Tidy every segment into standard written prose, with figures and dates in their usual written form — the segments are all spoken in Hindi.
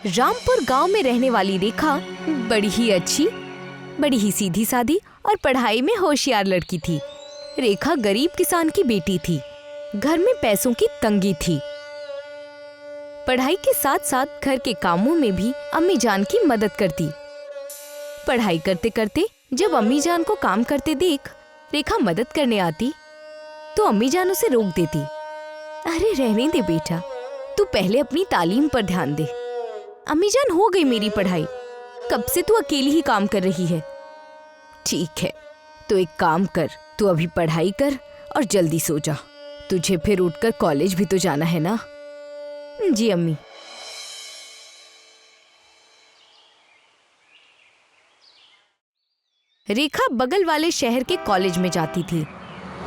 रामपुर गांव में रहने वाली रेखा बड़ी ही अच्छी, बड़ी ही सीधी सादी और पढ़ाई में होशियार लड़की थी। रेखा गरीब किसान की बेटी थी। घर में पैसों की तंगी थी। पढ़ाई के साथ साथ घर के कामों में भी अम्मी जान की मदद करती। पढ़ाई करते करते जब अम्मी जान को काम करते देख रेखा मदद करने आती तो अम्मी जान उसे रोक देती। अरे रहने दे बेटा, तू पहले अपनी तालीम पर ध्यान दे। अम्मी जान हो गई मेरी पढ़ाई, कब से तू अकेली ही काम कर रही है। ठीक है, तो एक काम कर, तू अभी पढ़ाई कर और जल्दी सो जा। तुझे फिर उठकर कॉलेज भी तो जाना है ना। जी अम्मी। रेखा बगल वाले शहर के कॉलेज में जाती थी।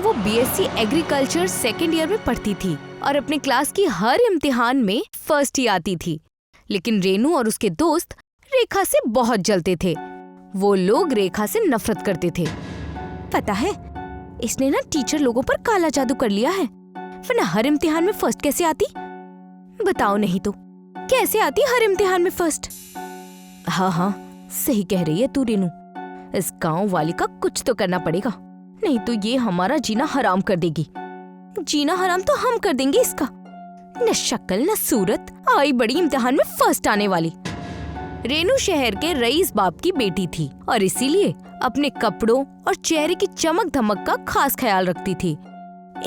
वो बीएससी एग्रीकल्चर सेकेंड ईयर में पढ़ती थी और अपने क्लास की हर इम्तिहान में फर्स्ट ही आती थी। लेकिन रेनू और उसके दोस्त रेखा से बहुत जलते थे। वो लोग रेखा से नफरत करते थे। पता है, इसने ना टीचर लोगों पर काला जादू कर लिया है, वरना हर इम्तिहान में फर्स्ट कैसे आती? बताओ नहीं तो कैसे आती हर इम्तिहान में फर्स्ट? हाँ, सही कह रही है तू रेनू। इस गांव वाली का कुछ तो करना पड़ेगा, नहीं तो ये हमारा जीना हराम कर देगी। जीना हराम तो हम कर देंगे इसका। न शक्ल न सूरत, आई बड़ी इम्तिहान में फर्स्ट आने वाली। रेनू शहर के रईस बाप की बेटी थी और इसीलिए अपने कपड़ों और चेहरे की चमक धमक का खास ख्याल रखती थी।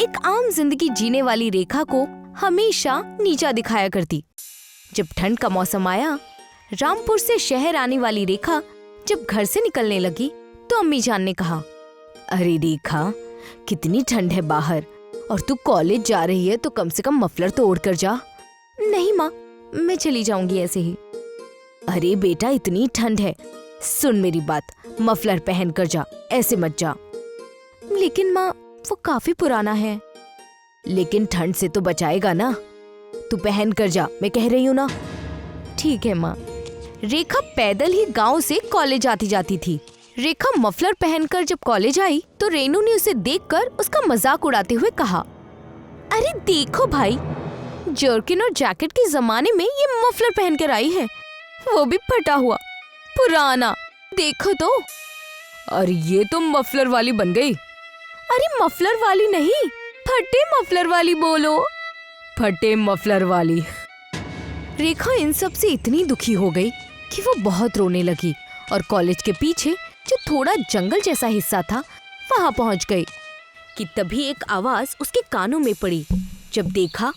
एक आम जिंदगी जीने वाली रेखा को हमेशा नीचा दिखाया करती। जब ठंड का मौसम आया, रामपुर से शहर आने वाली रेखा जब घर से निकलने लगी तो अम्मी जान ने कहा, अरे रेखा, कितनी ठंड है बाहर और तू कॉलेज जा रही है तो कम से कम मफलर तो ओढ़ कर जा। नहीं माँ, मैं चली जाऊंगी ऐसे ही। अरे बेटा, इतनी ठंड है, सुन मेरी बात, मफलर पहन कर जा, ऐसे मत जा। लेकिन माँ, वो काफी पुराना है। लेकिन ठंड से तो बचाएगा ना, तू पहन कर जा, मैं कह रही हूँ ना। ठीक है माँ। रेखा पैदल ही गांव से कॉलेज आती जाती थी। रेखा मफलर पहनकर जब कॉलेज आई तो रेनू ने उसे देखकर उसका मजाक उड़ाते हुए कहा, अरे देखो भाई, जर्किन और जैकेट के जमाने में ये मफलर पहनकर आई है, वो भी फटा हुआ, पुराना, देखो तो। अरे ये तो मफलर वाली बन गई। अरे मफलर वाली नहीं, फटे मफलर वाली बोलो, फटे मफलर वाली। रेखा इन सब से इतनी दुखी हो गई कि वो बहुत रोने लगी और कॉलेज के पीछे जो थोड़ा जंगल जैसा हिस्सा था वहां पहुंच गई कि तभी एक आवाज उसके कानों में पड़ी। जब देखा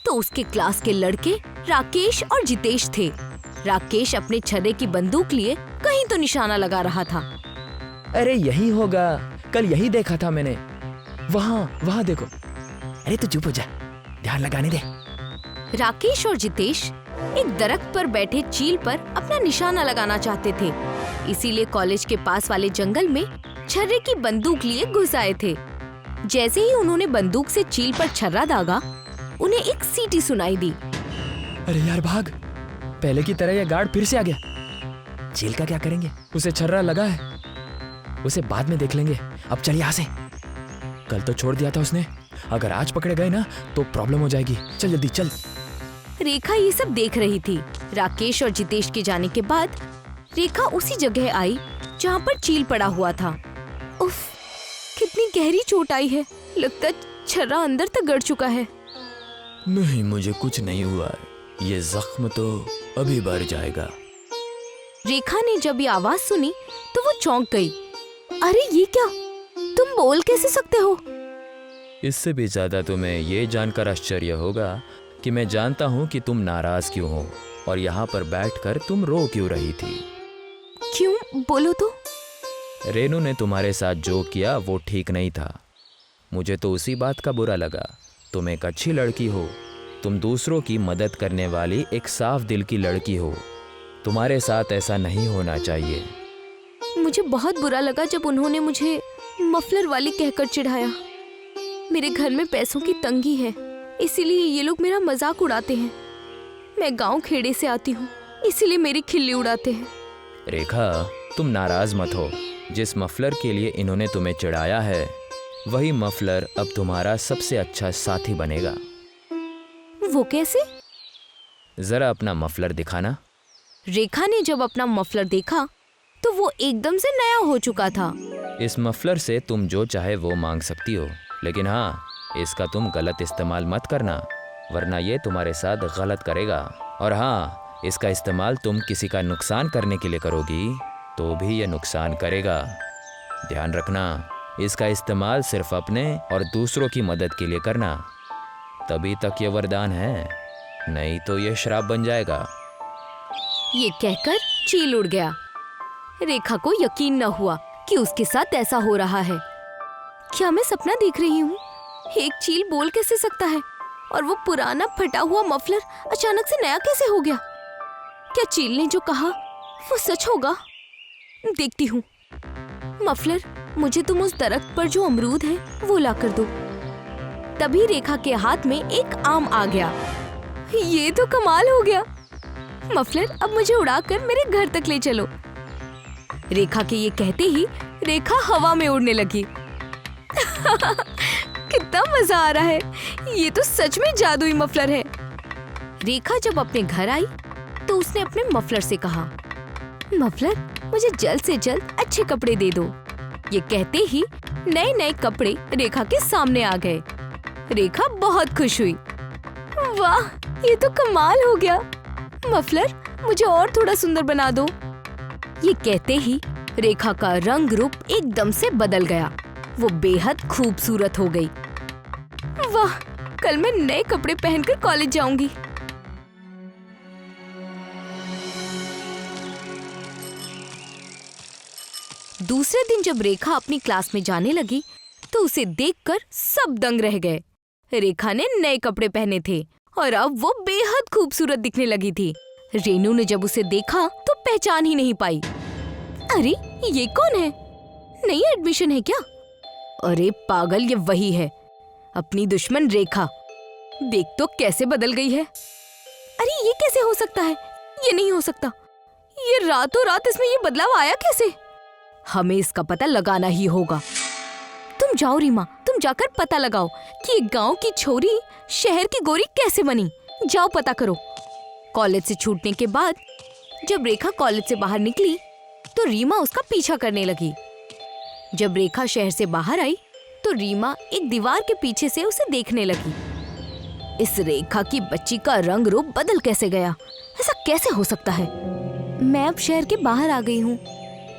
तो उसके क्लास के लड़के राकेश और जितेश थे। राकेश अपने छर्रे की बंदूक लिए कहीं तो निशाना लगा रहा था। अरे यही होगा, कल यही देखा था मैंने, वहाँ देखो। अरे तू चुप हो जा, ध्यान लगाने दे। राकेश और जितेश एक दरख्त पर बैठे चील पर अपना निशाना लगाना चाहते थे, इसीलिए कॉलेज के पास वाले जंगल में छर्रे की बंदूक लिए घुस आए थे। जैसे ही उन्होंने बंदूक से चील पर छर्रा दागा, उन्हें एक सीटी सुनाई दी। अरे यार भाग, पहले की तरह यह गार्ड फिर से आ गया। चील का क्या करेंगे, उसे छर्रा लगा है, उसे बाद में देख लेंगे। अब चल यहाँ से, कल तो छोड़ दिया था उसने, अगर आज पकड़े गए ना तो प्रॉब्लम हो जाएगी। चल जल्दी चल। रेखा ये सब देख रही थी। राकेश और जितेश के जाने के बाद रेखा उसी जगह आई जहाँ पर चील पड़ा हुआ था। उफ, कितनी गहरी चोट आई है, लगता है छर्रा अंदर तक गड़ चुका है। नहीं, मुझे कुछ नहीं हुआ, ये जख्म तो अभी भर जाएगा। रेखा ने जब ये आवाज सुनी तो वो चौंक गई। अरे ये क्या, तुम बोल कैसे सकते हो? इससे भी ज्यादा तुम्हें ये जानकर आश्चर्य होगा कि मैं जानता हूँ कि तुम नाराज क्यों हो और यहाँ पर बैठकर तुम रो क्यों रही थी। क्यों, बोलो तो। रेनू ने तुम्हारे साथ जो किया वो ठीक नहीं था। मुझे तो उसी बात का बुरा लगा। तुम एक अच्छी लड़की हो, तुम दूसरों की मदद करने वाली एक साफ दिल की लड़की हो। तुम्हारे साथ ऐसा नहीं होना चाहिए। मुझे बहुत बुरा लगा जब उन्होंने मुझे मफलर वाली कहकर चिढ़ाया। मेरे घर में पैसों की तंगी है, इसीलिए ये लोग मेरा मजाक उड़ाते हैं। मैं गांव खेड़े से आती हूँ, इसीलिए मेरी खिल्ली उड़ाते हैं। रेखा, तुम नाराज मत हो। जिस मफलर के लिए इन्होंने तुम्हें चिढ़ाया है, वही मफलर अब तुम्हारा सबसे अच्छा साथी बनेगा। वो कैसे? जरा अपना मफलर दिखाना। रेखा ने जब अपना मफलर देखा तो वो एकदम से नया हो चुका था। इस मफलर से तुम जो चाहे वो मांग सकती हो, लेकिन हाँ, इसका तुम गलत इस्तेमाल मत करना, वरना ये तुम्हारे साथ गलत करेगा। और हाँ, इसका इस्तेमाल तुम किसी का नुकसान करने के लिए करोगी तो भी ये नुकसान करेगा। ध्यान रखना, इसका इस्तेमाल सिर्फ अपने और दूसरों की मदद के लिए करना, तभी तक ये वरदान है, नहीं तो ये श्राप बन जाएगा। ये कहकर चील उड़ गया। रेखा को यकीन न हुआ कि उसके साथ ऐसा हो रहा है। क्या मैं सपना देख रही हूँ? एक चील बोल कैसे सकता है? और वो पुराना फटा हुआ मफलर अचानक से नया कैसे हो गया? क्या चील ने जो कहा वो सच होगा? देखती हूँ। मफलर, मुझे तुम उस दरख्त पर जो अमरूद है वो ला कर दो। तभी रेखा के हाथ में एक आम आ गया। ये तो कमाल हो गया। मफलर, अब मुझे उड़ाकर मेरे घर तक ले चलो। रेखा के ये कहते ही रेखा हवा में उड़ने लगी। कितना मजा आ रहा है, ये तो सच में जादुई मफलर है। रेखा जब अपने घर आई तो उसने अपने मफलर से कहा, मफलर, मुझे जल्द से जल्द अच्छे कपड़े दे दो। ये कहते ही नए नए कपड़े रेखा के सामने आ गए। रेखा बहुत खुश हुई। वाह, ये तो कमाल हो गया। मफलर, मुझे और थोड़ा सुंदर बना दो। ये कहते ही रेखा का रंग रूप एकदम से बदल गया। वो बेहद खूबसूरत हो गई। वाह, कल मैं नए कपड़े पहनकर कॉलेज जाऊंगी। दूसरे दिन जब रेखा अपनी क्लास में जाने लगी तो उसे देखकर सब दंग रह गए। रेखा ने नए कपड़े पहने थे और अब वो बेहद खूबसूरत दिखने लगी थी। रेनू ने जब उसे देखा तो पहचान ही नहीं पाई। अरे, ये कौन है? नई एडमिशन है क्या? अरे पागल, ये वही है, अपनी दुश्मन रेखा। देख तो कैसे बदल गई है। अरे ये कैसे हो सकता है? ये नहीं हो सकता। ये रातों रात इसमें ये बदलाव आया कैसे? हमें इसका पता लगाना ही होगा। तुम जाओ रीमा, तुम जाकर पता लगाओ कि एक गांव की छोरी शहर की गोरी कैसे बनी। जाओ पता करो। कॉलेज से छूटने के बाद जब रेखा कॉलेज से बाहर निकली तो रीमा उसका पीछा करने लगी। जब रेखा शहर से बाहर आई तो रीमा एक दीवार के पीछे से उसे देखने लगी। इस रेखा की बच्ची का रंग रूप बदल कैसे गया? ऐसा कैसे हो सकता है? मैं अब शहर के बाहर आ गई हूँ,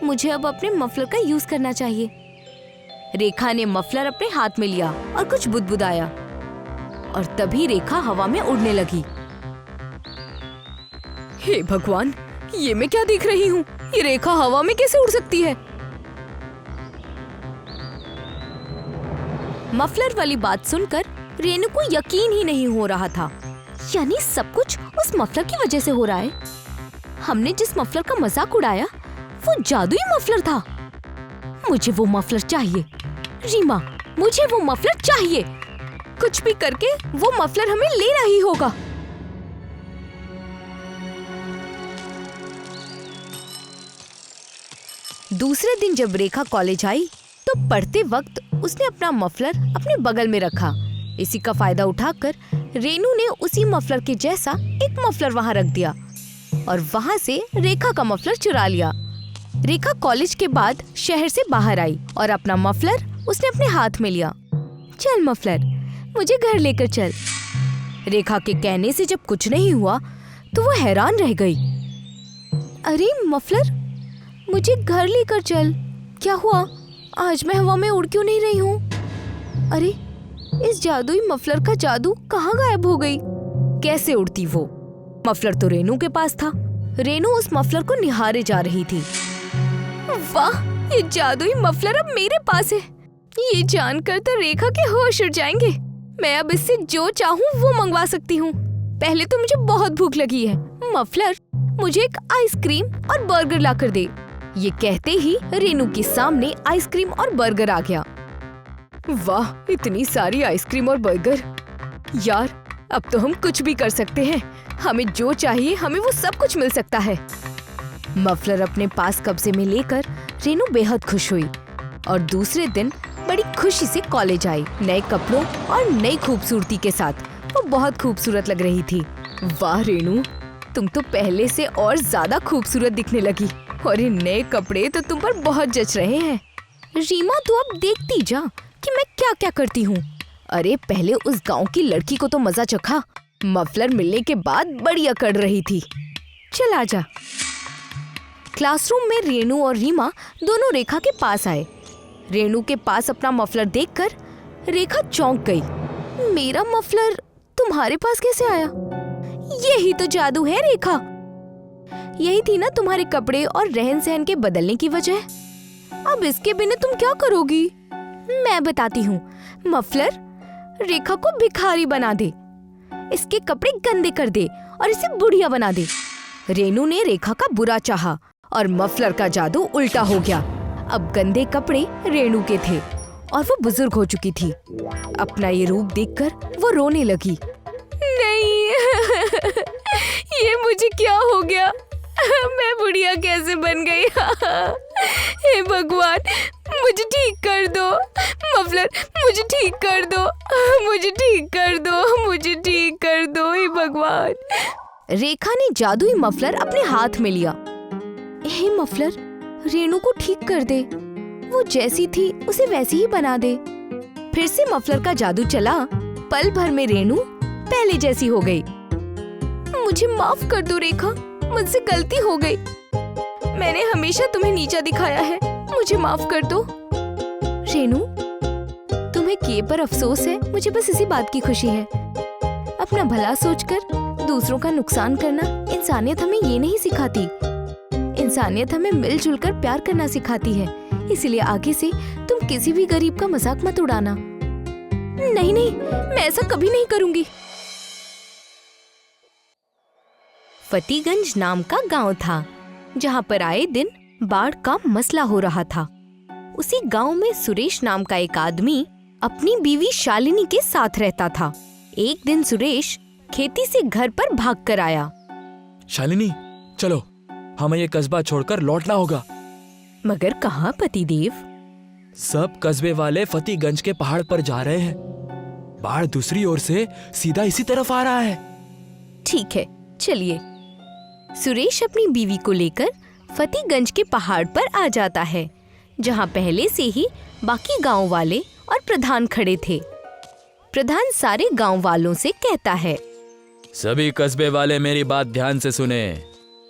मुझे अब अपने मफलर का यूज करना चाहिए। रेखा ने मफलर अपने हाथ में लिया और कुछ बुदबुदाया और तभी रेखा हवा में उड़ने लगी। हे भगवान, ये मैं क्या देख रही हूँ? ये रेखा हवा में कैसे उड़ सकती है? मफलर वाली बात सुनकर रेनू को यकीन ही नहीं हो रहा था। यानी सब कुछ उस मफलर की वजह से हो रहा है। हमने जिस मफलर का मजाक उड़ाया वो जादुई मफलर था। मुझे वो मफलर चाहिए। रीमा, मुझे वो मफलर चाहिए। कुछ भी करके वो मफलर हमें लेना ही होगा। दूसरे दिन जब रेखा कॉलेज आई तो पढ़ते वक्त उसने अपना मफलर अपने बगल में रखा। इसी का फायदा उठाकर रेनू ने उसी मफलर के जैसा एक मफलर वहां रख दिया और वहां से रेखा का मफलर चुरा लिया। रेखा कॉलेज के बाद शहर से बाहर आई और अपना मफलर उसने अपने हाथ में लिया। चल मफलर, मुझे घर लेकर चल। रेखा के कहने से जब कुछ नहीं हुआ तो वो हैरान रह गई। अरे मफलर, मुझे घर लेकर चल। क्या हुआ? आज मैं हवा में उड़ क्यों नहीं रही हूँ? अरे, इस जादुई मफलर का जादू कहाँ गायब हो गई? कैसे उड़ती वो? मफलर तो रेनू के पास था। रेनू उस मफलर को निहारे जा रही थी। वाह, ये जादुई मफलर अब मेरे पास है। ये जानकर तो रेखा के होश उड़ जाएंगे। मैं अब इससे जो चाहूँ वो मंगवा सकती हूँ। पहले तो मुझे बहुत भूख लगी है। मफलर, मुझे एक आइसक्रीम और बर्गर लाकर दे। ये कहते ही रेनू के सामने आइसक्रीम और बर्गर आ गया। वाह, इतनी सारी आइसक्रीम और बर्गर। यार, अब तो हम कुछ भी कर सकते हैं। हमें जो चाहिए हमें वो सब कुछ मिल सकता है। मफलर अपने पास कब्जे में लेकर रेनू बेहद खुश हुई और दूसरे दिन बड़ी खुशी से कॉलेज आई, नए कपड़ों और नई खूबसूरती के साथ। वो बहुत खूबसूरत लग रही थी। वाह रेनू, तुम तो पहले से और ज्यादा खूबसूरत दिखने लगी और ये नए कपड़े तो तुम पर बहुत जच रहे हैं। रीमा, तू अब देखती जा कि मैं क्या क्या करती हूँ। अरे पहले उस गांव की लड़की को तो मजा चखा। मफलर मिलने के बाद बड़ी अकड़ रही थी। चल आजा। क्लासरूम में रेनू और रीमा दोनों रेखा के पास आए। रेनू के पास अपना मफलर देखकर रेखा चौंक गई। मेरा मफलर तुम्हारे पास कैसे आया? यही तो जादू है रेखा। यही थी ना तुम्हारे कपड़े और रहन सहन के बदलने की वजह। अब इसके बिना तुम क्या करोगी? मैं बताती हूँ। मफलर रेखा को भिखारी बना दे, इसके कपड़े गंदे कर दे और इसे बुढ़िया बना दे। रेनू ने रेखा का बुरा चाहा और मफलर का जादू उल्टा हो गया। अब गंदे कपड़े रेनू के थे और वो बुजुर्ग हो चुकी थी। अपना ये रूप देखकर वो रोने लगी। नहीं ये मुझे क्या हो गया? मैं बुढ़िया कैसे बन गई? हे भगवान, मुझे ठीक कर दो। मफलर मुझे ठीक कर दो, मुझे ठीक कर दो, मुझे ठीक कर दो हे भगवान। रेखा ने जादुई मफलर अपने हाथ में लिया। हे मफलर, रेनू को ठीक कर दे। वो जैसी थी उसे वैसी ही बना दे। फिर से मफलर का जादू चला। पल भर में रेनू पहले जैसी हो गई। मुझे माफ कर दो रेखा, मुझसे गलती हो गई। मैंने हमेशा तुम्हें नीचा दिखाया है, मुझे माफ कर दो। रेनू, तुम्हें किए पर अफसोस है, मुझे बस इसी बात की खुशी है। अपना भला सोचकर दूसरों का नुकसान करना इंसानियत हमें ये नहीं सिखाती। इंसानियत हमें मिलजुल कर प्यार करना सिखाती है। इसलिए आगे से तुम किसी भी गरीब का मजाक मत उड़ाना। नहीं नहीं, मैं ऐसा कभी नहीं करूंगी। फतेहगंज नाम का गांव था जहां पर आए दिन बाढ़ का मसला हो रहा था। उसी गांव में सुरेश नाम का एक आदमी अपनी बीवी शालिनी के साथ रहता था। एक दिन सुरेश खेती से घर पर भागकर आया। शालिनी, चलो, हमें ये कस्बा छोड़कर लौटना होगा। मगर कहाँ पतिदेव? सब कस्बे वाले फतेहगंज के पहाड़ पर जा रहे हैं। बाढ़ दूसरी ओर से सीधा इसी तरफ आ रहा है। ठीक है, चलिए। सुरेश अपनी बीवी को लेकर फतेहगंज के पहाड़ पर आ जाता है, जहाँ पहले से ही बाकी गांव वाले और प्रधान खड़े थे। प्रधान सारे गांव वालों से कहता है, सभी कस्बे वाले मेरी बात ध्यान से सुने।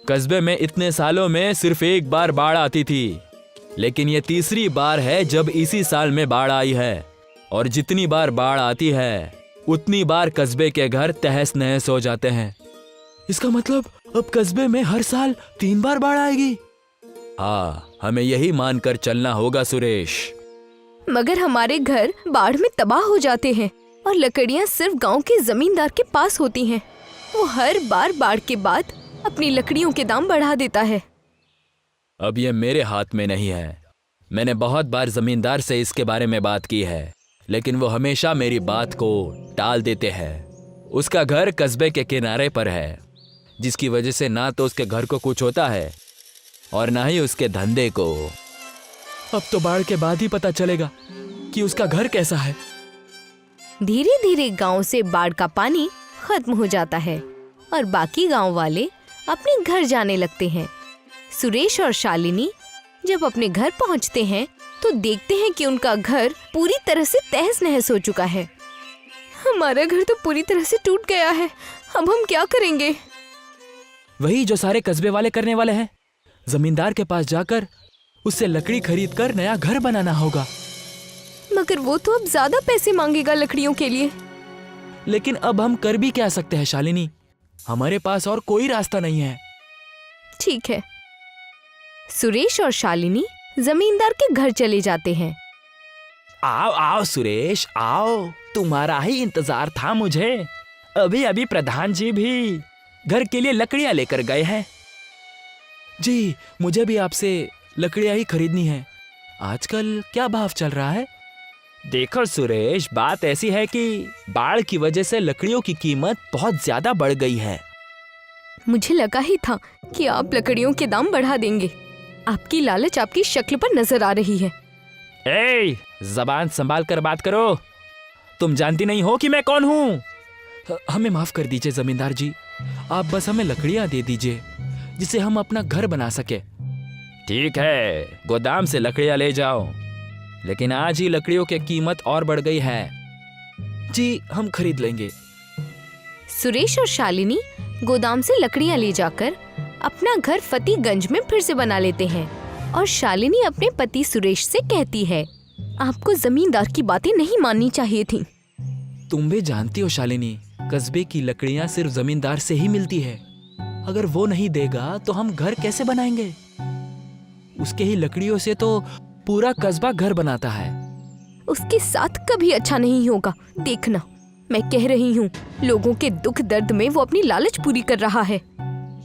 कस्बे में इतने सालों में सिर्फ एक बार बाढ़ आती थी, लेकिन ये तीसरी बार है जब इसी साल में बाढ़ आई है। और जितनी बार बाढ़ आती है उतनी बार कस्बे के घर तहस नहस हो जाते हैं। इसका मतलब अब कस्बे में हर साल 3 बार बाढ़ आएगी। हाँ, हमें यही मानकर चलना होगा सुरेश। मगर हमारे घर बाढ़ में तबाह हो जाते हैं और लकड़ियाँ सिर्फ गांव के जमींदार के पास होती हैं। वो हर बार बाढ़ के बाद अपनी लकड़ियों के दाम बढ़ा देता है। अब ये मेरे हाथ में नहीं है। मैंने बहुत बार जमींदार से इसके बारे में बात की है, लेकिन वो हमेशा मेरी बात को टाल देते हैं। उसका घर कस्बे के किनारे पर है, जिसकी वजह से ना तो उसके घर को कुछ होता है और ना ही उसके धंधे को। अब तो बाढ़ के बाद ही पता चलेगा कि उसका घर कैसा है। धीरे धीरे गांव से बाढ़ का पानी खत्म हो जाता है और बाकी गांव वाले अपने घर जाने लगते हैं। सुरेश और शालिनी जब अपने घर पहुंचते हैं तो देखते हैं कि उनका घर पूरी तरह से तहस नहस हो चुका है। हमारा घर तो पूरी तरह से टूट गया है, अब हम क्या करेंगे? वही जो सारे कस्बे वाले करने वाले हैं। जमींदार के पास जाकर उससे लकड़ी खरीद कर नया घर बनाना होगा। मगर वो तो अब ज्यादा पैसे मांगेगा लकड़ियों के लिए। लेकिन अब हम कर भी क्या सकते हैं शालिनी? हमारे पास और कोई रास्ता नहीं है। ठीक है। सुरेश और शालिनी जमींदार के घर चले जाते हैं। आओ आओ सुरेश, आओ, तुम्हारा ही इंतजार था मुझे। अभी अभी प्रधान जी भी घर के लिए लकड़ियां लेकर गए हैं। जी, मुझे भी आपसे लकड़ियां ही खरीदनी है। आजकल क्या भाव चल रहा है? देखो सुरेश, बात ऐसी है कि बाढ़ की वजह से लकड़ियों की कीमत बहुत ज्यादा बढ़ गई है। मुझे लगा ही था कि आप लकड़ियों के दाम बढ़ा देंगे। आपकी लालच आपकी शक्ल पर नजर आ रही है। ए, जबान संभाल कर बात करो। तुम जानती नहीं हो कि मैं कौन हूँ? हमें माफ कर दीजिए जमींदार जी, आप बस हमें लकड़ियां दे दीजिए जिसे हम अपना घर बना सके। ठीक है, गोदाम से लकड़ियां ले जाओ, लेकिन आज ही लकड़ियों की कीमत और बढ़ गई है। जी, हम खरीद लेंगे। सुरेश और शालिनी गोदाम से लकड़ियां ले जाकर अपना घर फतेहगंज में फिर से बना लेते हैं और शालिनी अपने पति सुरेश से कहती है, आपको जमींदार की बातें नहीं माननी चाहिए थी। तुम भी जानती हो शालिनी, कस्बे की लकड़ियां सिर्फ जमींदार से ही मिलती है। अगर वो नहीं देगा तो हम घर कैसे बनाएंगे? उसके ही लकड़ियों से तो पूरा कस्बा घर बनाता है। उसके साथ कभी अच्छा नहीं होगा, देखना। मैं कह रही हूँ, लोगों के दुख दर्द में वो अपनी लालच पूरी कर रहा है।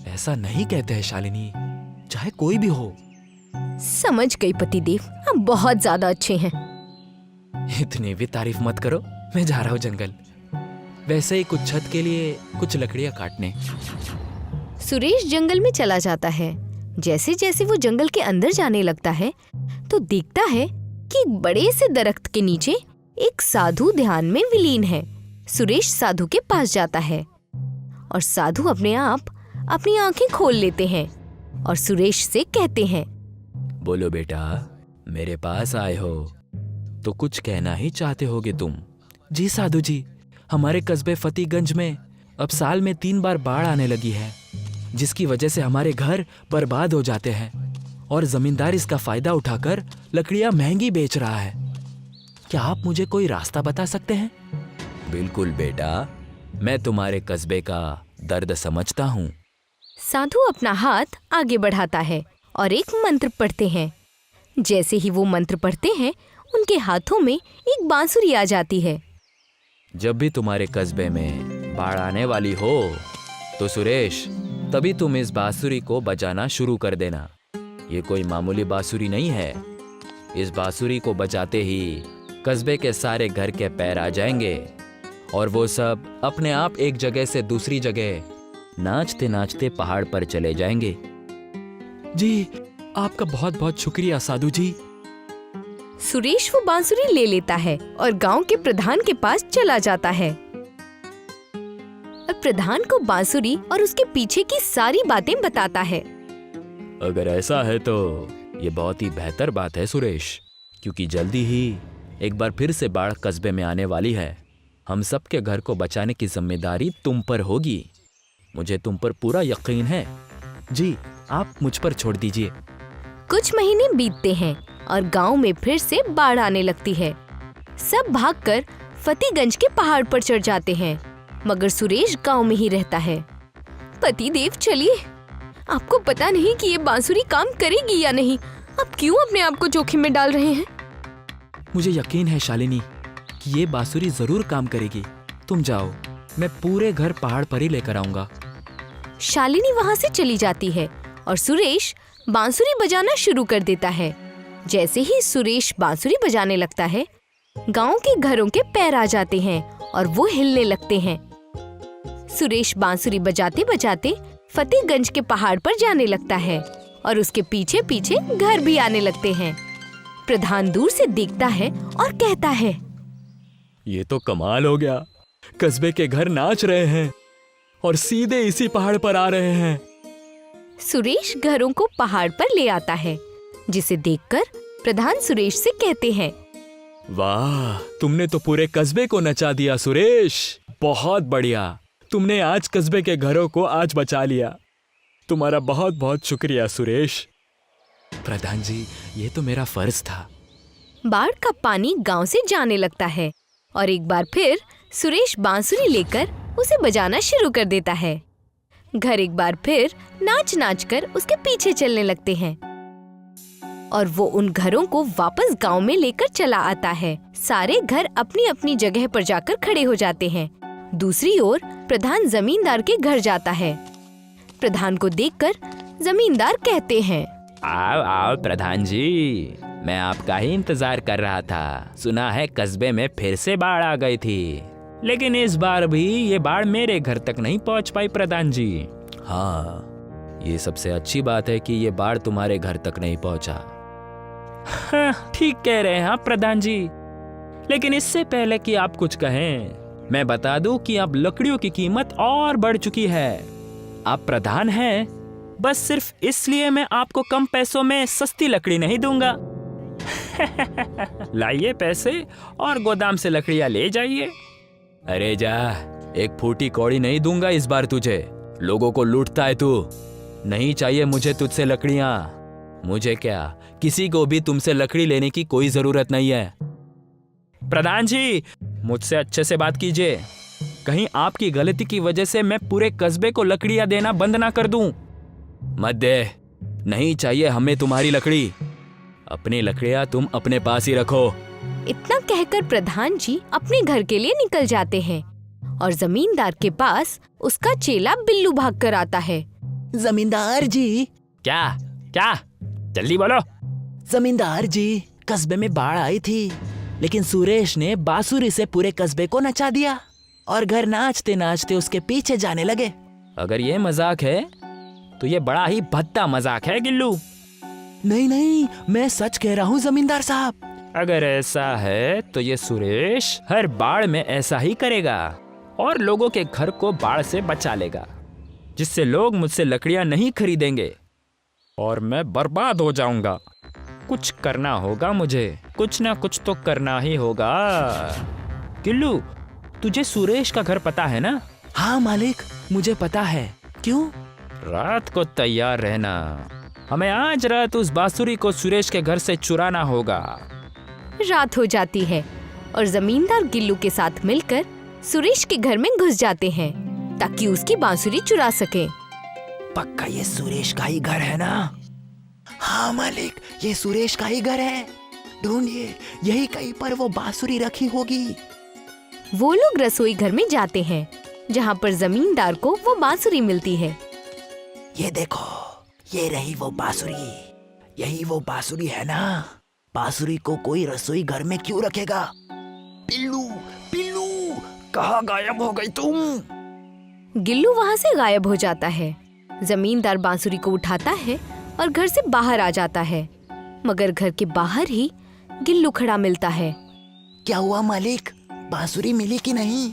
ऐसा नहीं कहते हैं शालिनी, चाहे कोई भी हो। समझ गई पतिदेव, आप बहुत ज्यादा अच्छे हैं। इतनी भी तारीफ मत करो, मैं जा रहा हूँ जंगल। वैसे ही कुछ छत के लिए कुछ लकड़ियां काटने। सुरेश जंगल में चला जाता है। जैसे जैसे वो जंगल के अंदर जाने लगता है तो देखता है कि एक बड़े से दरख्त के नीचे एक साधु ध्यान में विलीन है। सुरेश साधु के पास जाता है और साधु अपने आप अपनी आंखें खोल लेते हैं और सुरेश से कहते हैं, बोलो बेटा, मेरे पास आए हो तो कुछ कहना ही चाहते होगे तुम। जी साधु जी, हमारे कस्बे फतेहगंज में अब साल में 3 बार बाढ़ आने लगी है, जिसकी वजह से हमारे घर बर्बाद हो जाते हैं और जमींदार इसका फायदा उठाकर लकड़ियां महंगी बेच रहा है। क्या आप मुझे कोई रास्ता बता सकते हैं? बिल्कुल बेटा, मैं तुम्हारे कस्बे का दर्द समझता हूँ। साधु अपना हाथ आगे बढ़ाता है और एक मंत्र पढ़ते हैं। जैसे ही वो मंत्र पढ़ते हैं, उनके हाथों में एक बांसुरी आ जाती है। जब भी तुम्हारे कस्बे में बाढ़ आने वाली हो तो सुरेश, तभी तुम इस बांसुरी को बजाना शुरू कर देना। ये कोई मामूली बांसुरी नहीं है। इस बांसुरी को बजाते ही कस्बे के सारे घर के पैर आ जाएंगे और वो सब अपने आप एक जगह से दूसरी जगह नाचते नाचते पहाड़ पर चले जाएंगे। जी, आपका बहुत बहुत शुक्रिया साधु जी। सुरेश वो बांसुरी ले लेता है और गांव के प्रधान के पास चला जाता है और प्रधान को बांसुरी और उसके पीछे की सारी बातें बताता है। अगर ऐसा है तो ये बहुत ही बेहतर बात है सुरेश, क्योंकि जल्दी ही एक बार फिर से बाढ़ कस्बे में आने वाली है। हम सबके घर को बचाने की जिम्मेदारी तुम पर होगी। मुझे तुम पर पूरा यकीन है। जी, आप मुझ पर छोड़ दीजिए। कुछ महीने बीतते हैं और गांव में फिर से बाढ़ आने लगती है। सब भागकर फतेहगंज के पहाड़ पर चढ़ जाते हैं, मगर सुरेश गांव में ही रहता है। पतिदेव चलिए, आपको पता नहीं कि ये बांसुरी काम करेगी या नहीं। आप क्यों अपने आप को जोखिम में डाल रहे हैं? मुझे यकीन है शालिनी कि ये बांसुरी जरूर काम करेगी। तुम जाओ, मैं पूरे घर पहाड़ पर ही लेकर आऊंगा। शालिनी वहां से चली जाती है और सुरेश बांसुरी बजाना शुरू कर देता है। जैसे ही सुरेश बांसुरी बजाने लगता है, गांव के घरों के पैर आ जाते हैं और वो हिलने लगते हैं। सुरेश बांसुरी बजाते बजाते फतेहगंज के पहाड़ पर जाने लगता है और उसके पीछे पीछे घर भी आने लगते हैं। प्रधान दूर से देखता है और कहता है, ये तो कमाल हो गया। कस्बे के घर नाच रहे हैं और सीधे इसी पहाड़ पर आ रहे हैं। सुरेश घरों को पहाड़ पर ले आता है, जिसे देखकर प्रधान सुरेश से कहते हैं, वाह, तुमने तो पूरे कस्बे को नचा दिया सुरेश। बहुत बढ़िया, तुमने आज कस्बे के घरों को आज बचा लिया। तुम्हारा बहुत बहुत शुक्रिया सुरेश। प्रधान जी, ये तो मेरा फर्ज था। बाढ़ का पानी गांव से जाने लगता है और एक बार फिर सुरेश बांसुरी लेकर उसे बजाना शुरू कर देता है। घर एक बार फिर नाच नाच कर उसके पीछे चलने लगते हैं और वो उन घरों को वापस गांव में लेकर चला आता है। सारे घर अपनी अपनी जगह पर जाकर खड़े हो जाते हैं। दूसरी ओर प्रधान जमींदार के घर जाता है। प्रधान को देखकर जमींदार कहते हैं, आओ आओ प्रधान जी, मैं आपका ही इंतजार कर रहा था। सुना है कस्बे में फिर से बाढ़ आ गई थी, लेकिन इस बार भी ये बाढ़ मेरे घर तक नहीं पहुंच पाई प्रधान जी। हाँ, ये सबसे अच्छी बात है कि ये बाढ़ तुम्हारे घर तक नहीं पहुंचा। हाँ, ठीक कह रहे हैं आप प्रधान जी, लेकिन इससे पहले कि आप कुछ कहें, मैं बता दूं कि अब लकड़ियों की कीमत और बढ़ चुकी है। आप प्रधान हैं, बस सिर्फ इसलिए मैं आपको कम पैसों में सस्ती लकड़ी नहीं दूंगा। लाइए पैसे और गोदाम से लकड़ियां ले जाइए। अरे जा, एक फूटी कौड़ी नहीं दूंगा इस बार तुझे। लोगों को लूटता है तू। नहीं चाहिए मुझे तुझसे लकड़ियां। मुझे क्या, किसी को भी तुमसे लकड़ी लेने की कोई जरूरत नहीं है। प्रधान जी, मुझसे अच्छे से बात कीजिए। कहीं आपकी गलती की वजह से मैं पूरे कस्बे को लकड़ियां देना बंद ना कर दूं। मत दे, नहीं चाहिए हमें तुम्हारी लकड़ी। अपनी लकड़ियां तुम अपने पास ही रखो। इतना कहकर प्रधान जी अपने घर के लिए निकल जाते हैं और जमींदार के पास उसका चेला बिल्लू भाग कर आता है। जमींदार जी। क्या क्या, जल्दी बोलो। जमींदार जी, कस्बे में बाढ़ आई थी, लेकिन सुरेश ने बांसुरी से पूरे कस्बे को नचा दिया और घर नाचते नाचते उसके पीछे जाने लगे। अगर ये मजाक है तो ये बड़ा ही भद्दा मजाक है गिल्लू। नहीं नहीं, मैं सच कह रहा हूँ जमींदार साहब। अगर ऐसा है तो ये सुरेश हर बाढ़ में ऐसा ही करेगा और लोगों के घर को बाढ़ से बचा लेगा, जिससे लोग मुझसे लकड़ियां नहीं खरीदेंगे और मैं बर्बाद हो जाऊंगा। कुछ करना होगा मुझे, कुछ ना कुछ तो करना ही होगा। गिल्लू, तुझे सुरेश का घर पता है ना? हाँ मालिक, मुझे पता है। क्यों? रात को तैयार रहना। हमें आज रात उस बांसुरी को सुरेश के घर से चुराना होगा। रात हो जाती है और जमींदार गिल्लू के साथ मिलकर सुरेश के घर में घुस जाते हैं ताकि उसकी बांसुरी चुरा सके। पक्का ये सुरेश का ही घर है ना? हाँ मालिक, ये सुरेश का ही घर है। ढूंढिए, यही कहीं पर वो बांसुरी रखी होगी। वो लोग रसोई घर में जाते हैं जहाँ पर जमींदार को वो बांसुरी मिलती है। ये देखो, ये रही वो बांसुरी। यही वो बांसुरी है ना? बांसुरी को कोई रसोई घर में क्यों रखेगा? पिल्लू, पिल्लू, कहाँ गायब हो गई तुम? गिल्लू वहाँ से गायब हो जाता है। जमींदार बांसुरी को उठाता है और घर से बाहर आ जाता है, मगर घर के बाहर ही गिल्लू खड़ा मिलता है। क्या हुआ मालिक, बांसुरी मिली कि नहीं?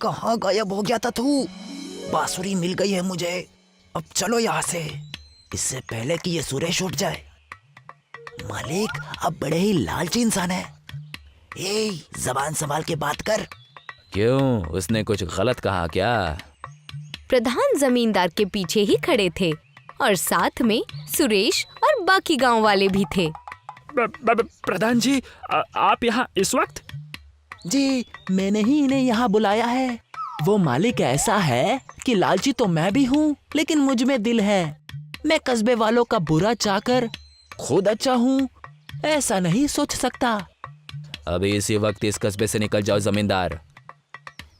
कहाँ गायब हो गया था तू? बांसुरी मिल गई है मुझे। अब चलो यहाँ से, इससे पहले कि ये सुरेश उठ जाए। मालिक अब बड़े ही लालची इंसान है। ए, जबान संभाल के बात कर। क्यों, उसने कुछ गलत कहा क्या? प्रधान जमींदार के पीछे ही खड़े थे और साथ में सुरेश और बाकी गांव वाले भी थे। प्रधान जी, आप यहाँ इस वक्त? जी, मैंने ही इन्हें यहाँ बुलाया है। वो मालिक ऐसा है कि लालची तो मैं भी हूँ, लेकिन मुझ में दिल है। मैं कस्बे वालों का बुरा चाहकर खुद अच्छा हूँ, ऐसा नहीं सोच सकता। अभी इसी वक्त इस कस्बे से निकल जाओ जमींदार,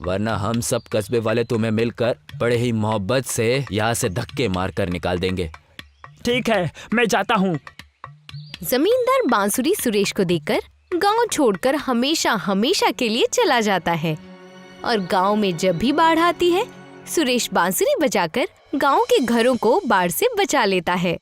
वरना हम सब कस्बे वाले तुम्हें मिलकर बड़े ही मोहब्बत से यहाँ से धक्के मारकर निकाल देंगे। ठीक है, मैं जाता हूँ। जमींदार बांसुरी सुरेश को देकर गांव छोड़कर हमेशा हमेशा के लिए चला जाता है और गांव में जब भी बाढ़ आती है, सुरेश बांसुरी बजाकर गांव के घरों को बाढ़ से बचा लेता है।